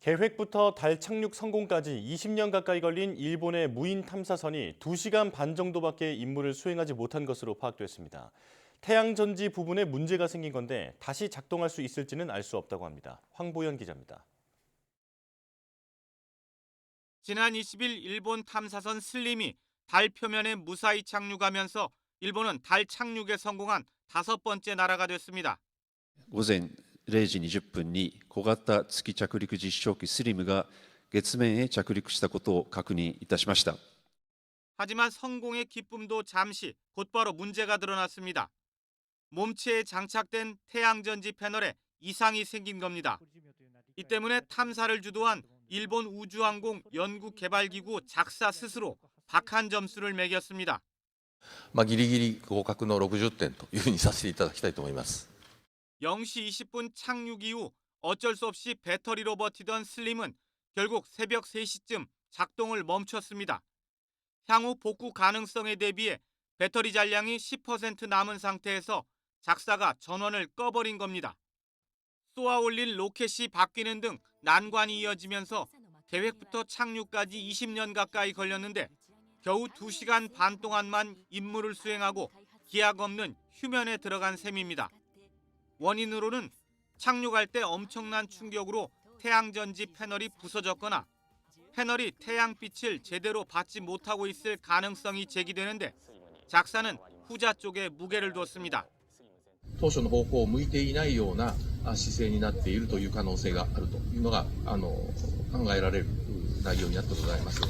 계획부터 달 착륙 성공까지 20년 가까이 걸린 일본의 무인 탐사선이 2시간 반 정도밖에 임무를 수행하지 못한 것으로 파악됐습니다. 태양 전지 부분에 문제가 생긴 건데 다시 작동할 수 있을지는 알 수 없다고 합니다. 황보연 기자입니다. 지난 20일 일본 탐사선 슬림이 달 표면에 무사히 착륙하면서 일본은 달 착륙에 성공한 5번째 나라가 됐습니다. 午前0時20分に小型月着陸実証機スリムが月面へ着陸したことを確認いたしました。 하지만 성공의 기쁨도 잠시 곧바로 문제가 드러났습니다. 몸체에 장착된 태양전지 패널에 이상이 생긴 겁니다. 이 때문에 탐사를 주도한 일본 우주항공 연구개발기구 작사 스스로 박한 점수를 매겼습니다. ギリギリ合格の60点というふうにさせていただきたいと思います。 0시 20분 착륙 이후 어쩔 수 없이 배터리로 버티던 슬림은 결국 새벽 3시쯤 작동을 멈췄습니다. 향후 복구 가능성에 대비해 배터리 잔량이 10% 남은 상태에서 작사가 전원을 꺼버린 겁니다. 쏘아 올린 로켓이 바뀌는 등 난관이 이어지면서 계획부터 착륙까지 20년 가까이 걸렸는데 겨우 2시간 반 동안만 임무를 수행하고 기약 없는 휴면에 들어간 셈입니다. 원인으로는 착륙할 때 엄청난 충격으로 태양전지 패널이 부서졌거나 패널이 태양빛을 제대로 받지 못하고 있을 가능성이 제기되는데 작사는 후자 쪽에 무게를 뒀습니다. 当初の方向を向いていないような姿勢になっているという可能性があるというのが考えられる内容になってございます。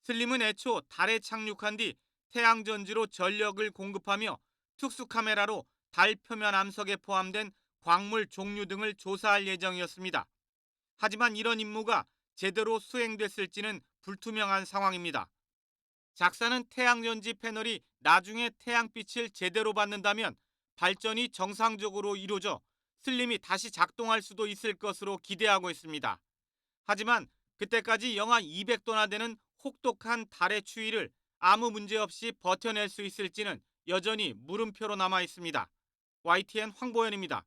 슬림은 애초 달에 착륙한 뒤 태양전지로 전력을 공급하며 특수카메라로 달 표면 암석에 포함된 광물 종류 등을 조사할 예정이었습니다. 하지만 이런 임무가 제대로 수행됐을지는 불투명한 상황입니다. 작사는 태양전지 패널이 나중에 태양빛을 제대로 받는다면 발전이 정상적으로 이루어져 슬림이 다시 작동할 수도 있을 것으로 기대하고 있습니다. 하지만 그때까지 영하 200도나 되는 혹독한 달의 추위를 아무 문제 없이 버텨낼 수 있을지는 여전히 물음표로 남아 있습니다. YTN 황보현입니다.